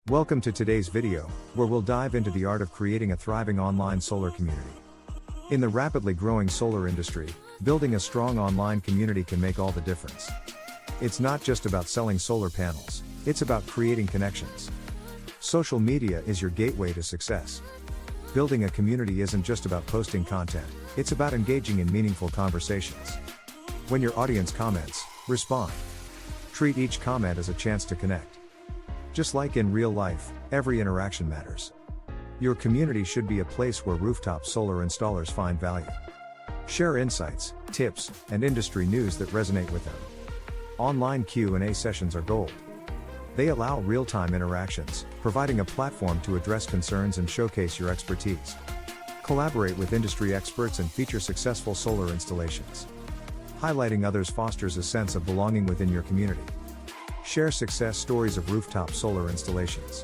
Welcome to today's video, where we'll dive into the art of creating a thriving online solar community. In the rapidly growing solar industry, building a strong online community can make all the difference. It's not just about selling solar panels, it's about creating connections. Social media is your gateway to success. Building a community isn't just about posting content, it's about engaging in meaningful conversations. When your audience comments, respond. Treat each comment as a chance to connect. Just like in real life, every interaction matters. Your community should be a place where rooftop solar installers find value. Share insights, tips, and industry news that resonate with them. Online Q&A sessions are gold. They allow real-time interactions, providing a platform to address concerns and showcase your expertise. Collaborate with industry experts and feature successful solar installations. Highlighting others fosters a sense of belonging within your community. Share success stories of rooftop solar installations.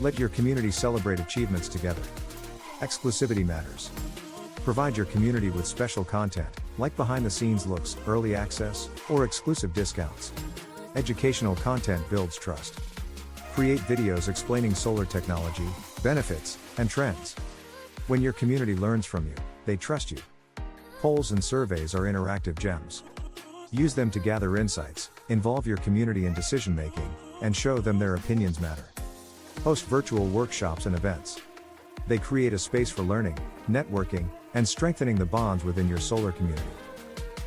Let your community celebrate achievements together. Exclusivity matters. Provide your community with special content, like behind-the-scenes looks, early access, or exclusive discounts. Educational content builds trust. Create videos explaining solar technology, benefits, and trends. When your community learns from you, they trust you. Polls and surveys are interactive gems. Use them to gather insights, involve your community in decision-making, and show them their opinions matter. Host virtual workshops and events. They create a space for learning, networking, and strengthening the bonds within your solar community.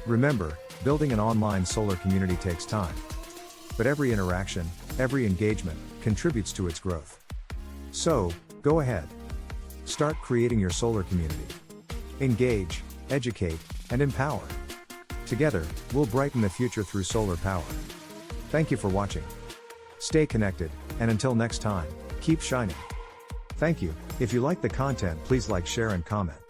Remember, building an online solar community takes time. But every interaction, every engagement, contributes to its growth. So, go ahead. Start creating your solar community. Engage, educate, and empower. Together, we'll brighten the future through solar power. Thank you for watching. Stay connected, and until next time, keep shining. Thank you. If you like the content, please like, share, and comment.